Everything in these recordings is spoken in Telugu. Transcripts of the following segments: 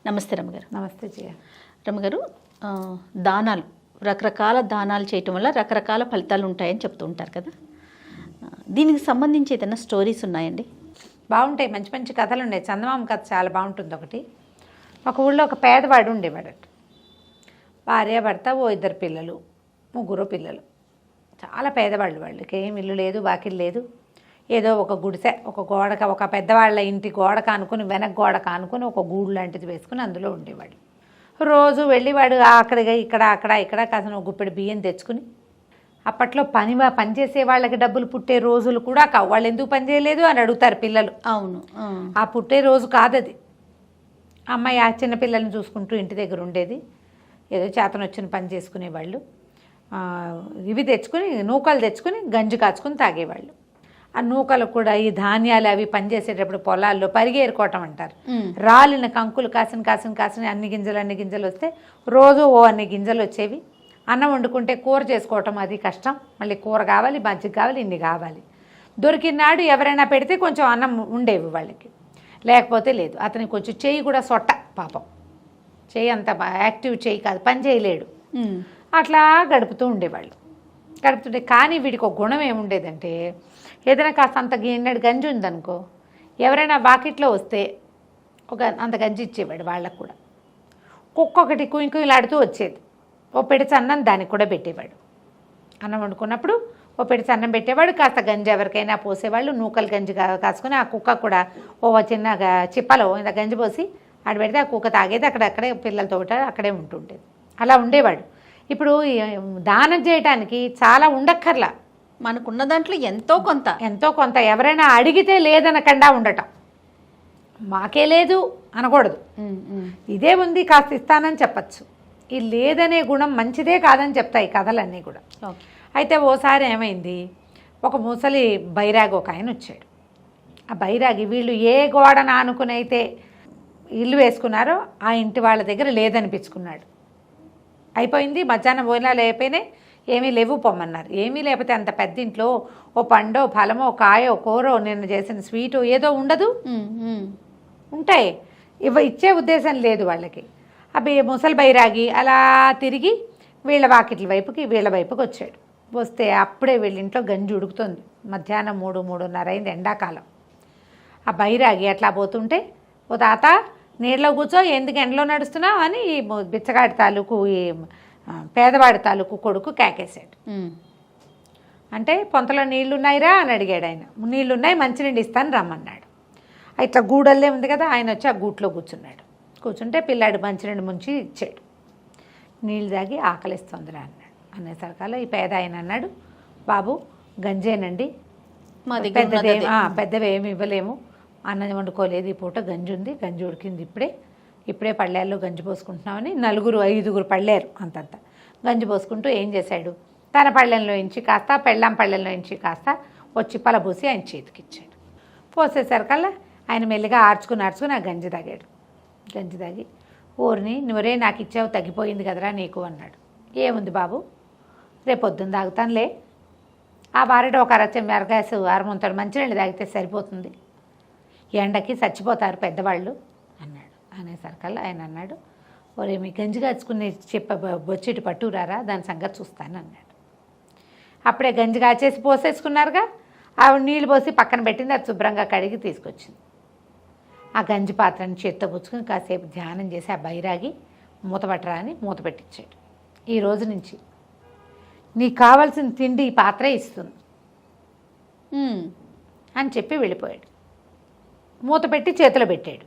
నమస్తే రమ్మగారు. నమస్తే జయ. రమ్మగారు, దానాలు రకరకాల దానాలు చేయటం వల్ల రకరకాల ఫలితాలు ఉంటాయని చెప్తూ ఉంటారు కదా, దీనికి సంబంధించి ఏదైనా స్టోరీస్ ఉన్నాయండి? బాగుంటాయి, మంచి మంచి కథలు ఉన్నాయి. చందమామ కథ చాలా బాగుంటుంది. ఒక ఊళ్ళో ఒక పేదవాడు ఉండేవాడట. భార్య భర్త, ఓ 2 పిల్లలు, 3 పిల్లలు. చాలా పేదవాళ్ళు. వాళ్ళకి ఏం ఇల్లు లేదు, వాకిలు లేదు. ఏదో ఒక గుడిసె, ఒక గోడక, ఒక పెద్దవాళ్ళ ఇంటి గోడ కానుకొని, వెనక గోడ కానుకొని ఒక గూడు లాంటిది వేసుకుని అందులో ఉండేవాళ్ళు. రోజు వెళ్ళివాడు ఇక్కడ కాసిన ఒక గుప్పెడు బియ్యం తెచ్చుకుని, అప్పట్లో పనిచేసే వాళ్ళకి డబ్బులు పుట్టే రోజులు కూడా కావు. వాళ్ళు ఎందుకు పని చేయలేదు అని అడుగుతారు పిల్లలు. అవును, ఆ పుట్టే రోజు కాదది. అమ్మాయి ఆ చిన్నపిల్లల్ని చూసుకుంటూ ఇంటి దగ్గర ఉండేది. ఏదో చేతను వచ్చిన పని చేసుకునేవాళ్ళు. ఇవి తెచ్చుకుని, నూకలు తెచ్చుకుని గంజి కాచుకుని తాగేవాళ్ళు. ఆ నూకలు కూడా ఈ ధాన్యాలు అవి పనిచేసేటప్పుడు పొలాల్లో పరిగేరుకోవటం అంటారు. రాలిన కంకులు కాసిన అన్ని గింజలు వస్తే రోజు అన్ని గింజలు వచ్చేవి. అన్నం వండుకుంటే కూర చేసుకోవటం అది కష్టం. మళ్ళీ కూర కావాలి, మజ్జిగ కావాలి, ఇన్ని కావాలి. దొరికినాడు ఎవరైనా పెడితే కొంచెం అన్నం ఉండేవి వాళ్ళకి, లేకపోతే లేదు. అతనికి కొంచెం చెయ్యి కూడా సొట్ట, పాపం చెయ్యి అంత యాక్టివ్ చెయ్యి కాదు, పని చేయలేడు. అట్లా గడుపుతూ ఉండేవాళ్ళు. కానీ వీడికి ఒక గుణం ఏముండేదంటే, ఏదైనా కాస్త అంత గిన్నెడు గంజి ఉందనుకో, ఎవరైనా వాకిట్లో వస్తే అంత గంజి ఇచ్చేవాడు వాళ్ళకు కూడా. కుక్కొక్కటి కుయింకులాడుతూ వచ్చేది. ఓ పెడిచి అన్నం దానికి కూడా పెట్టేవాడు. అన్నం వండుకున్నప్పుడు ఓ పెడిచి అన్నం పెట్టేవాడు. కాస్త గంజి ఎవరికైనా పోసేవాళ్ళు. నూకలు గంజి కాసుకుని ఆ కుక్క కూడా ఓ చిన్న చిప్పలో ఇంత గంజి పోసి ఆడ పెడితే ఆ కుక్క తాగేది. అక్కడే పిల్లలతో అక్కడే ఉంటుండేది. అలా ఉండేవాడు. ఇప్పుడు దానం చేయటానికి చాలా ఉండక్కర్లా, మనకున్న దాంట్లో ఎంతో కొంత ఎవరైనా అడిగితే లేదనకుండా ఉండటం. మాకే లేదు అనకూడదు, ఇదే ఉంది కాస్త ఇస్తానని చెప్పచ్చు. ఈ లేదనే గుణం మంచిదే కాదని చెప్తాయి కథలన్నీ కూడా. అయితే ఓసారి ఏమైంది, ఒక ముసలి బైరాగి ఒక ఆయన వచ్చాడు. ఆ బైరాగి వీళ్ళు ఏ గోడను ఆనుకుని అయితే ఇల్లు వేసుకున్నారో ఆ ఇంటి వాళ్ళ దగ్గర లేదనిపించుకున్నాడు. అయిపోయింది, మధ్యాహ్నం భోజనాలు అయిపోయినాయి, ఏమీ లేవు పొమ్మన్నారు. ఏమీ లేకపోతే అంత పెద్ద ఇంట్లో ఓ పండో ఫలమో కాయో కూరో నిన్న చేసిన స్వీటు ఏదో ఉండదు, ఉంటాయి. ఇచ్చే ఉద్దేశం లేదు వాళ్ళకి. అవి ముసలి బైరాగి అలా తిరిగి వీళ్ళ వాకిట్ల వైపుకి వీళ్ళ వైపుకి వచ్చాడు. వస్తే అప్పుడే వీళ్ళ ఇంట్లో గంజి ఉడుకుతుంది. మధ్యాహ్నం 3-3:30 అయింది, ఎండాకాలం. ఆ బైరాగి అట్లా పోతుంటే, ఓ తాత నీళ్ళలో కూర్చో, ఎందుకు ఎండలో నడుస్తున్నావు అని ఈ బిచ్చగాడి తాలూకు, ఈ పేదవాడి తాలూకు కొడుకు కేకేశాడు. అంటే పొంతలో నీళ్లున్నాయిరా అని అడిగాడు ఆయన. నీళ్లున్నాయి, మంచినీళ్ళు ఇస్తాను రమ్మన్నాడు. ఇట్లా గూడల్లే ఉంది కదా, ఆయన వచ్చి ఆ గూట్లో కూర్చున్నాడు. కూర్చుంటే పిల్లాడు మంచినీళ్ళు ముంచి ఇచ్చాడు. నీళ్ళు తాగి ఆకలిస్తుందిరా అన్నాడు. అనేసరికల్లా ఈ పేద ఆయన అన్నాడు, బాబు గంజేనండి, పెద్దవి ఏమి ఇవ్వలేము, అన్నం వండుకోలేదు, ఈ పూట గంజి ఉంది, గంజి ఉడికింది ఇప్పుడే పళ్ళేల్లో గంజి పోసుకుంటున్నామని 4-5 పళ్ళేరు అంతంత గంజి పోసుకుంటూ ఏం చేశాడు, తన పళ్ళెంలో ఇంచి కాస్త, పెళ్ళాం పళ్ళెంలో ఇంచి కాస్త వచ్చి పలబూసి ఆయన చేతికిచ్చాడు. పోసేసరికల్లా ఆయన మెల్లిగా ఆర్చుకుని ఆ గంజి తాగాడు. గంజి తాగి, ఊరిని నువ్వరే నాకు ఇచ్చావు, తగ్గిపోయింది కదరా నీకు అన్నాడు. ఏముంది బాబు, రేపొద్దున తాగుతానులే, ఆ బారెట ఒక అరగ్యాసు అరముంతడు మంచినీళ్ళు తాగితే సరిపోతుంది, ఎండకి చచ్చిపోతారు పెద్దవాళ్ళు అన్నాడు. అనేసరికల్లా ఆయన అన్నాడు, ఒరే మీ గంజి కాచుకుని బొచ్చిటి పట్టురారా, దాని సంగతి చూస్తాను అన్నాడు. అప్పుడే గంజి కాచేసి పోసేసుకున్నారుగా, ఆవిడ నీళ్ళు పోసి పక్కన పెట్టింది. అది శుభ్రంగా కడిగి తీసుకొచ్చింది. ఆ గంజి పాత్రని చేత్తో పుచ్చుకుని కాసేపు ధ్యానం చేసి ఆ బైరాగి మూత పట్టరా అని మూత పెట్టించాడు. ఈ రోజు నుంచి నీకు కావాల్సిన తిండి ఈ పాత్రే ఇస్తుంది అని చెప్పి వెళ్ళిపోయాడు. మూత పెట్టి చేతిలో పెట్టాడు.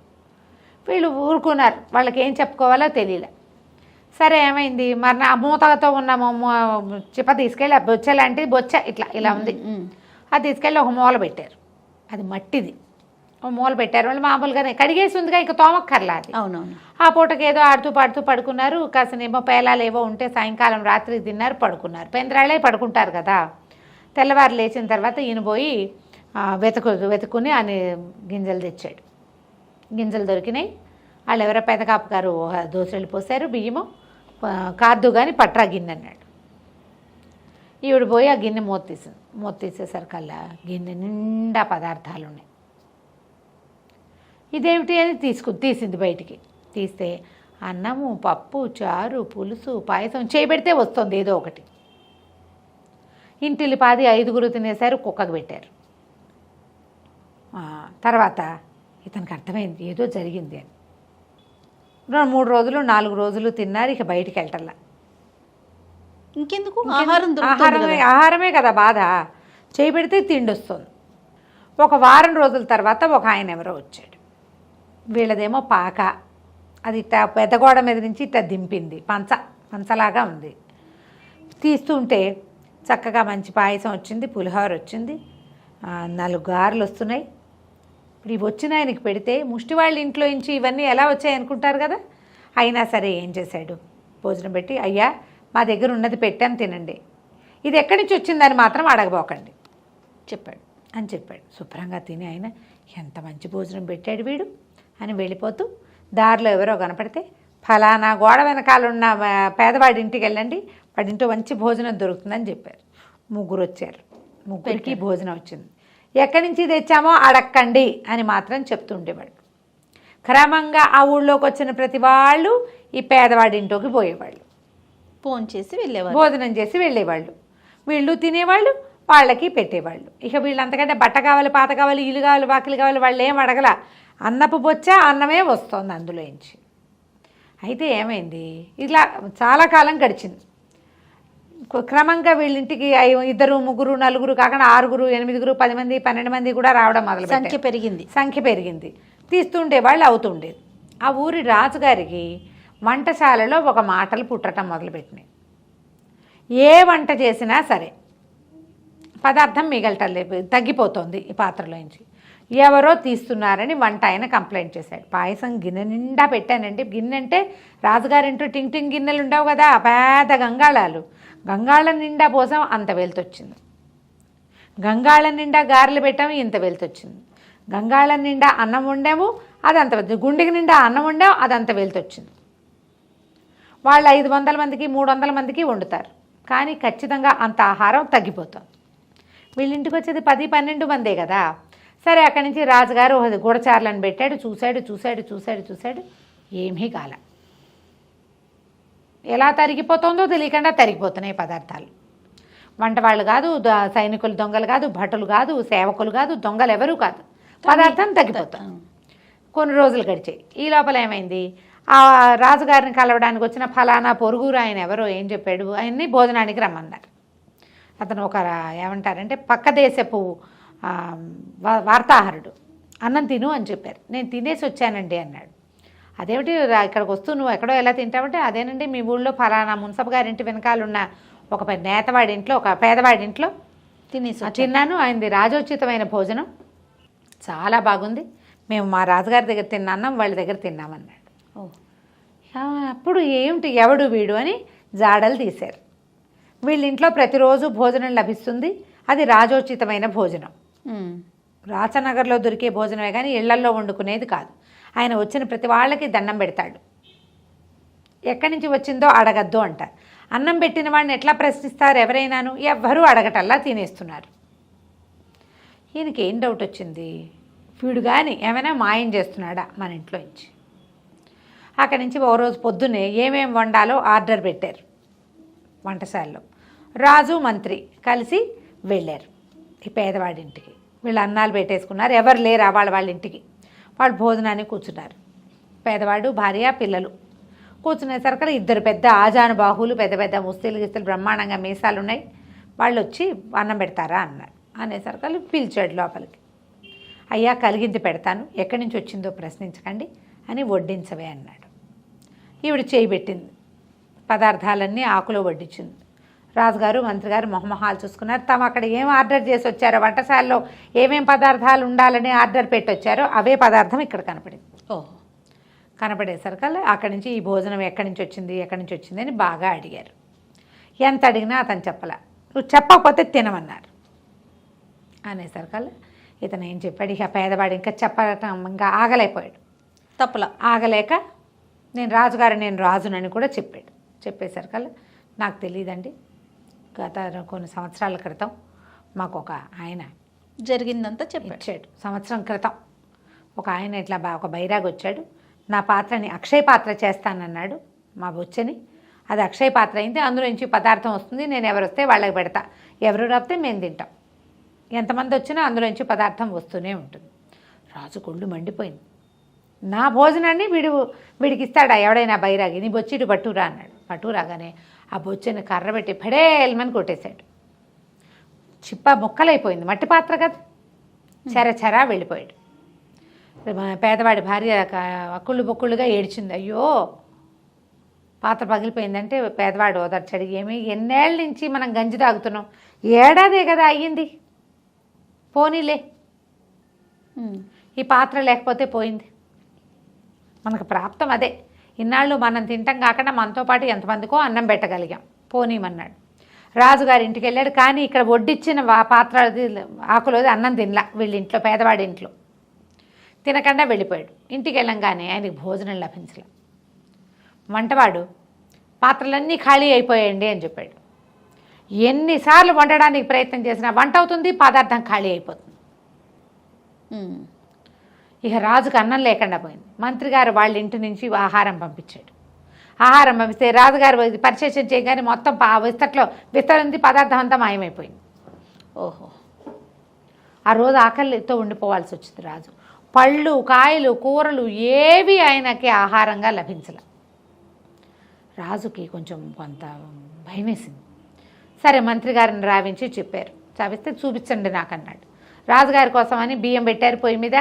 వీళ్ళు ఊరుకున్నారు, వాళ్ళకి ఏం చెప్పుకోవాలో తెలియలే. సరే ఏమైంది, మరి ఆ మూతతో ఉన్న చిప్ప తీసుకెళ్ళి ఆ బొచ్చ లాంటిది, బొచ్చ ఇలా ఉంది, అది తీసుకెళ్ళి ఒక మూల పెట్టారు. అది మట్టిది, ఒక మూల పెట్టారు. వాళ్ళు మామూలుగానే కడిగేసి ఉందిగా, ఇక తోమక్కర్లా అది. అవునవును. ఆ పూటకి ఏదో ఆడుతూ పాడుతూ పడుకున్నారు. కాసనేమో పేలాలు ఏవో ఉంటే సాయంకాలం రాత్రి తిన్నారు, పడుకున్నారు. పెందరాళ్ళే పడుకుంటారు కదా. తెల్లవారు లేచిన తర్వాత ఈయన పోయి వెతుకుని ఆయన గింజలు తెచ్చాడు. గింజలు దొరికినాయి. వాళ్ళు ఎవరో పెదకాపు గారు దోశలు పోసారు, బియ్యము కాదు కానీ పట్రా గిన్నె అన్నాడు. ఈవిడ పోయి ఆ గిన్నె మూత తీసేసరికల్లా గిన్నె నిండా పదార్థాలు ఉన్నాయి. ఇదేమిటి అని తీసింది బయటికి. తీస్తే అన్నము, పప్పు, చారు, పులుసు, పాయసం చేయబెడితే వస్తుంది ఏదో ఒకటి. ఇంటిల్లి పాది 5గురు తినేశారు, కుక్కకు పెట్టారు. తర్వాత ఇతనికి అర్థమైంది ఏదో జరిగింది అని. 3 రోజులు 4 రోజులు తిన్నారు, ఇక బయటికి వెళ్ళటల్లా. ఇంకెందుకు ఆహారం ఆహారమే కదా బాధ. చేయబెడితే తిండి వస్తుంది. ఒక వారం రోజుల తర్వాత ఒక ఆయన ఎవరో వచ్చాడు. వీళ్ళదేమో పాక, అది ఇట్లా పెద్దగోడ మీద నుంచి ఇట్లా దింపింది, పంచలాగా ఉంది. తీస్తుంటే చక్కగా మంచి పాయసం వచ్చింది, పులిహోర వచ్చింది, 4 గారెలు వస్తున్నాయి. ఇప్పుడు ఇవి వచ్చిన ఆయనకి పెడితే ముష్టి వాళ్ళ ఇంట్లో నుంచి ఇవన్నీ ఎలా వచ్చాయి అనుకుంటారు కదా. అయినా సరే ఏం చేశాడు, భోజనం పెట్టి, అయ్యా మా దగ్గర ఉన్నది పెట్టాను తినండి, ఇది ఎక్కడి నుంచి వచ్చిందని మాత్రం అడగబోకండి చెప్పాడు అని చెప్పాడు. శుభ్రంగా తిని ఆయన ఎంత మంచి భోజనం పెట్టాడు వీడు అని వెళ్ళిపోతూ దారిలో ఎవరో కనపడితే, ఫలానా గోడ వెనకాల ఉన్న పేదవాడి ఇంటికి వెళ్ళండి, వాడింటో మంచి భోజనం దొరుకుతుందని చెప్పారు. 3 వచ్చారు, 3కి భోజనం వచ్చింది. ఎక్కడి నుంచి తెచ్చామో అడక్కండి అని మాత్రం చెప్తుండేవాడు. క్రమంగా ఆ ఊళ్ళోకి వచ్చిన ప్రతి వాళ్ళు ఈ పేదవాడి ఇంట్లోకి పోయేవాళ్ళు, ఫోన్ చేసి వెళ్ళేవాళ్ళు, భోజనం చేసి వెళ్ళేవాళ్ళు. వీళ్ళు తినేవాళ్ళు, వాళ్ళకి పెట్టేవాళ్ళు. ఇక వీళ్ళు అంతకంటే బట్ట కావాలి, పాత కావాలి, ఇల్లు కావాలి, వాకిలు కావాలి, వాళ్ళు ఏం అడగల. అన్నపు బొచ్చ అన్నమే వస్తుంది అందులోంచి. అయితే ఏమైంది, ఇలా చాలా కాలం గడిచింది. క్రమంగా వీళ్ళింటికి 2, 3, 4 కాకుండా 6, 8, 10 మంది, 12 మంది కూడా రావడం మొదలు సంఖ్య పెరిగింది. తీస్తుండే వాళ్ళు అవుతుండేది. ఆ ఊరి రాజుగారికి వంటశాలలో ఒక మాటలు పుట్టడం మొదలుపెట్టినాయి. ఏ వంట చేసినా సరే పదార్థం మిగలటం లేదు, తగ్గిపోతుంది ఈ పాత్రలోంచి. ఎవరో తీస్తున్నారని వంట ఆయన కంప్లైంట్ చేశాడు. పాయసం గిన్నె నిండా పెట్టానండి. గిన్నె అంటే రాజుగారింటూ టింగ్ గిన్నెలు ఉండవు కదా, పెద్ద గంగాళాలు. గంగాళం నిండా పోసాం, అంత వెళ్తొచ్చింది. గంగాళం నిండా గారెలు పెట్టాము, ఇంత వెళ్తొచ్చింది. గంగాళం నిండా అన్నం వండాము, అదంత వెళ్తుంది. గుండెకి నిండా అన్నం వండాము, అదంత వెళ్తొచ్చింది. వాళ్ళు 500 మందికి 300 మందికి వండుతారు, కానీ ఖచ్చితంగా అంత ఆహారం తగ్గిపోతుంది. వీళ్ళింటికి వచ్చేది 10-12 మందే కదా. సరే, అక్కడి నుంచి రాజుగారు గూఢచారులను పెట్టాడు. చూశాడు, ఏమీ కాల. ఎలా తరిగిపోతుందో తెలియకుండా తరిగిపోతున్నాయి పదార్థాలు. వంట వాళ్ళు కాదు, సైనికులు దొంగలు కాదు, భటులు కాదు, సేవకులు కాదు, దొంగలు ఎవరూ కాదు, పదార్థం తగ్గిపోతాం. కొన్ని రోజులు గడిచాయి. ఈ లోపల ఏమైంది, ఆ రాజుగారిని కలవడానికి వచ్చిన ఫలానా పొరుగురు ఆయన ఎవరో ఏం చెప్పాడు, ఆయన్ని భోజనానికి రమ్మన్నారు. అతను ఒక ఏమంటారంటే పక్క దేశపు వార్తాహరుడు. అన్నం తిను అని చెప్పారు. నేను తినేసి వచ్చానండి అన్నాడు. అదేమిటి ఇక్కడికి వస్తూ నువ్వు ఎక్కడో ఎలా తింటావంటే, అదేనండి మీ ఊళ్ళో ఫలానా మున్సబ్ గారింటి వెనకాలన్న ఒక నేతవాడి ఇంట్లో, ఒక పేదవాడి ఇంట్లో తిన్నాను. ఆయనది రాజోచితమైన భోజనం, చాలా బాగుంది. మేము మా రాజుగారి దగ్గర తిన్న అన్నం వాళ్ళ దగ్గర తిన్నామన్నాడు. అప్పుడు ఏమిటి ఎవడు వీడు అని జాడలు తీశారు. వీళ్ళింట్లో ప్రతిరోజు భోజనం లభిస్తుంది, అది రాజోచితమైన భోజనం. రాచనగర్లో దొరికే భోజనమే కానీ ఇళ్లల్లో వండుకునేది కాదు. ఆయన వచ్చిన ప్రతి వాళ్ళకి దండం పెడతాడు. ఎక్కడి నుంచి వచ్చిందో అడగద్దు అంటారు. అన్నం పెట్టిన వాడిని ఎట్లా ప్రశ్నిస్తారు ఎవరైనాను? ఎవ్వరూ అడగటల్లా తినేస్తున్నారు. ఈయనకి ఏం డౌట్ వచ్చింది, వీడు కానీ ఏమైనా మాయం చేస్తున్నాడా మన ఇంట్లో నుంచి. అక్కడి నుంచి ఓ రోజు పొద్దున్నే ఏమేం వండాలో ఆర్డర్ పెట్టారు వంటశాలలో. రాజు మంత్రి కలిసి వెళ్ళారు ఈ పేదవాడింటికి. వీళ్ళు అన్నాలు పెట్టేసుకున్నారు, ఎవరు లేరా వాళ్ళ ఇంటికి. వాళ్ళు భోజనానికి కూర్చున్నారు. పేదవాడు, భార్య, పిల్లలు కూర్చునేసరికి 2 పెద్ద ఆజానుబాహులు, పెద్ద పెద్ద ముస్తీలు గిస్తలు, బ్రహ్మాండంగా మీసాలు ఉన్నాయి. వాళ్ళు వచ్చి అన్నం పెడతారా అన్నారు. అనేసరికి పిలిచాడు లోపలికి. అయ్యా కలిగింది పెడతాను, ఎక్కడి నుంచి వచ్చిందో ప్రశ్నించకండి అని వడ్డించవే అన్నాడు. ఈవిడ చేయి పెట్టింది, పదార్థాలన్నీ ఆకులో వడ్డించింది. రాజుగారు మంత్రి గారు మొహమొహాలు చూసుకున్నారు. తాము అక్కడ ఏం ఆర్డర్ చేసి వచ్చారో, వంటశాలలో ఏమేం పదార్థాలు ఉండాలని ఆర్డర్ పెట్టి వచ్చారో అవే పదార్థం ఇక్కడ కనపడింది. కనపడేసరికల్లా అక్కడి నుంచి ఈ భోజనం ఎక్కడి నుంచి వచ్చింది అని బాగా అడిగారు. ఎంత అడిగినా అతను చెప్పలే. నువ్వు చెప్పకపోతే తినమన్నారు. అనేసరికల్లా ఇతను ఏం చెప్పాడు, ఇక పేదవాడు ఇంకా చెప్పటం ఇంకా ఆగలేకపోయాడు. ఆగలేక నేను రాజునని కూడా చెప్పాడు. చెప్పేసరికల్లా నాకు తెలియదండి, గత కొన్ని సంవత్సరాల క్రితం మాకు ఒక ఆయన జరిగిందంతా చెప్పాడు. సంవత్సరం క్రితం ఒక ఆయన ఇట్లా ఒక బైరాగ్ వచ్చాడు, నా పాత్రని అక్షయ పాత్ర చేస్తానన్నాడు మా బొచ్చని. అది అక్షయ పాత్ర అయింది, అందులో నుంచి పదార్థం వస్తుంది, నేను ఎవరు వస్తే వాళ్ళకి పెడతా, ఎవరు రాపితే మేము తింటాం, ఎంతమంది వచ్చినా అందులో నుంచి పదార్థం వస్తూనే ఉంటుంది. రాజు కొళ్ళు మండిపోయింది. నా భోజనాన్ని వీడికి ఇస్తాడా ఎవడైనా బైరాగి, నీ బొచ్చిటి పట్టురా అన్నాడు. పట్టురాగానే ఆ బొచ్చని కర్ర పెట్టి ఫడేల్మని కొట్టేశాడు. చిప్ప ముక్కలైపోయింది, మట్టి పాత్ర కదా, చెర వెళ్ళిపోయాడు. పేదవాడి భార్య అక్కుళ్ళు బొక్కుళ్ళుగా ఏడ్చింది. అయ్యో పాత్ర పగిలిపోయిందంటే పేదవాడు ఓదార్చాడు. ఏమి ఎన్నేళ్ళ నుంచి మనం గంజి తాగుతున్నాం, ఏడాదే కదా అయ్యింది, పోనీలే, ఈ పాత్ర లేకపోతే పోయింది, మనకు ప్రాప్తం అదే, ఇన్నాళ్ళు మనం తింటాం కాకుండా మనతో పాటు ఎంతమందికో అన్నం పెట్టగలిగాం, పోనీమన్నాడు. రాజుగారి ఇంటికి వెళ్ళాడు. కానీ ఇక్కడ వడ్డిచ్చిన పాత్ర ఆకులోది అన్నం తినలా, వీళ్ళ ఇంట్లో పేదవాడి ఇంట్లో తినకుండా వెళ్ళిపోయాడు. ఇంటికి వెళ్ళంగానే ఆయనకి భోజనం లభించలే. వంటవాడు పాత్రలన్నీ ఖాళీ అయిపోయాయండి అని చెప్పాడు. ఎన్నిసార్లు వండడానికి ప్రయత్నం చేసినా వంట అవుతుంది, పదార్థం ఖాళీ అయిపోతుంది. ఇక రాజుకు అన్నం లేకుండా పోయింది. మంత్రి గారు వాళ్ళ ఇంటి నుంచి ఆహారం పంపించాడు. ఆహారం పంపిస్తే రాజుగారు పరిశేషణ చేయగానే మొత్తం విస్తరించి పదార్థం అంతా మాయమైపోయింది. ఓహో, ఆ రోజు ఆకలితో ఉండిపోవాల్సి వచ్చింది రాజు. పళ్ళు, కాయలు, కూరలు ఏవి ఆయనకి ఆహారంగా లభించలే. రాజుకి కొంచెం కొంత భయం వేసింది. సరే మంత్రి గారిని రావించి చెప్పారు. చావిస్తే చూపించండి నాకు అన్నాడు. రాజుగారి కోసం అని బియ్యం పెట్టారు పొయ్యి మీద,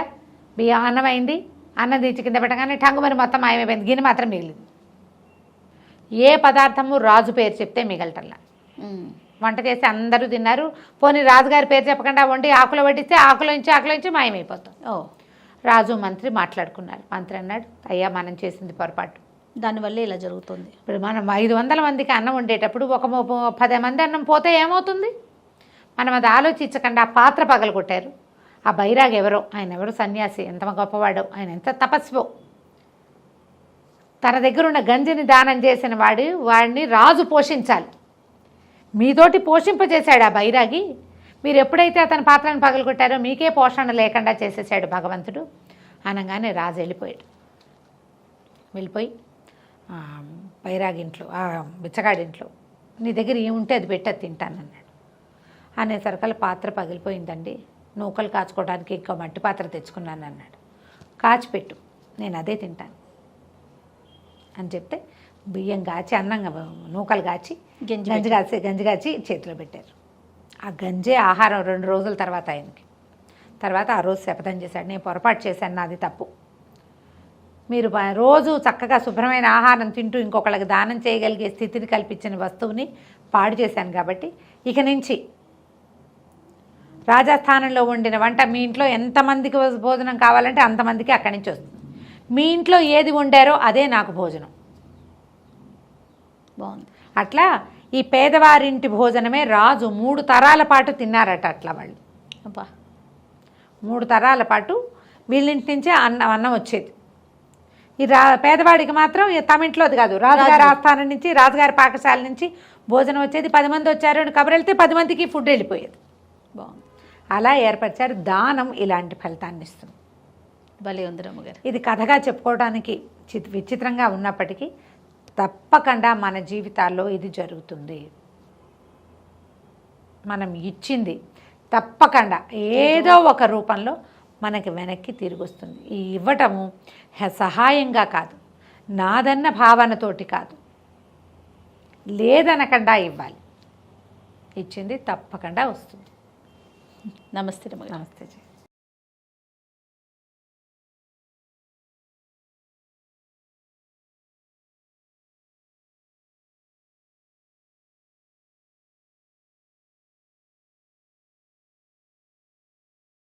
బియ్యం అన్నం అయింది, అన్నం తీర్చి కింద పెట్టగానే టంగుమని మొత్తం మాయమైపోయింది, గిన్నె మాత్రం మిగిలింది. ఏ పదార్థము రాజు పేరు చెప్తే మిగలటల్లా. వంట చేసి అందరూ తిన్నారు. పోనీ రాజుగారి పేరు చెప్పకుండా వండి ఆకులో వడ్డిస్తే ఆకులోంచి మాయమైపోతాం. రాజు మంత్రి మాట్లాడుకున్నారు. మంత్రి అన్నాడు, అయ్యా మనం చేసింది పొరపాటు, దానివల్ల ఇలా జరుగుతుంది. ఇప్పుడు మనం 500 మందికి అన్నం వండేటప్పుడు ఒక 10 మంది అన్నం పోతే ఏమవుతుంది, మనం అది ఆలోచించకుండా ఆ పాత్ర పగలగొట్టారు. ఆ బైరాగ్ ఎవరో, ఆయన ఎవరో సన్యాసి, ఎంత గొప్పవాడో, ఆయన ఎంత తపస్వో, తన దగ్గర ఉన్న గంజిని దానం చేసిన వాడిని రాజు పోషించాలి, మీతోటి పోషింపజేశాడు ఆ బైరాగి, మీరు ఎప్పుడైతే అతని పాత్రను పగలగొట్టారో మీకే పోషణ లేకుండా చేసేసాడు భగవంతుడు అనగానే రాజు వెళ్ళిపోయి బైరాగింట్లో, ఆ బిచ్చగాడింట్లో, నీ దగ్గర ఏముంటే అది పెట్టి అది తింటానన్నాడు. అనేసరికల పాత్ర పగిలిపోయిందండి, నూకలు కాచుకోవడానికి ఇంకో మట్టి పాత్ర తెచ్చుకున్నాను అన్నాడు. కాచిపెట్టు, నేను అదే తింటాను అని చెప్తే బియ్యం కాచి, అన్నం నూకలు కాచి, గంజి కాచి చేతిలో పెట్టారు. ఆ గంజే ఆహారం 2 రోజుల తర్వాత ఆయనకి. తర్వాత ఆ రోజు శపథం చేశాడు, నేను పొరపాటు చేశాను, నాది తప్పు, మీరు రోజు చక్కగా శుభ్రమైన ఆహారం తింటూ ఇంకొకళ్ళకి దానం చేయగలిగే స్థితిని కల్పించిన వస్తువుని పాడు చేశాను కాబట్టి ఇక నుంచి రాజస్థానంలో వండిన వంట మీ ఇంట్లో ఎంతమందికి భోజనం కావాలంటే అంతమందికి అక్కడి నుంచి వస్తుంది, మీ ఇంట్లో ఏది వండారో అదే నాకు భోజనం. బాగుంది. అట్లా ఈ పేదవారింటి భోజనమే రాజు 3 తరాల పాటు తిన్నారట. అట్లా వాళ్ళు అబ్బా 3 తరాల పాటు వీళ్ళింటి నుంచే అన్నం వచ్చేది. ఈ పేదవాడికి మాత్రం తమ ఇంట్లోది కాదు, రాజుగారి ఆస్థానం నుంచి, రాజుగారి పాకశాల నుంచి భోజనం వచ్చేది. 10 మంది వచ్చారు అని కబురు వెళ్తే 10 మందికి ఫుడ్ వెళ్ళిపోయేది. బాగుంది. అలా ఏర్పరిచారు. దానం ఇలాంటి ఫలితాన్ని ఇస్తుంది. భలే ఉంది రమ్మగారు. ఇది కథగా చెప్పుకోవడానికి విచిత్రంగా ఉన్నప్పటికీ తప్పకుండా మన జీవితాల్లో ఇది జరుగుతుంది. మనం ఇచ్చింది తప్పకుండా ఏదో ఒక రూపంలో మనకి వెనక్కి తిరిగి వస్తుంది. ఈ ఇవ్వటము సహాయంగా కాదు, నాదన్న భావనతోటి కాదు, లేదనకుండా ఇవ్వాలి. ఇచ్చింది తప్పకుండా వస్తుంది. నమస్తే రమ్మగారు. నమస్తే.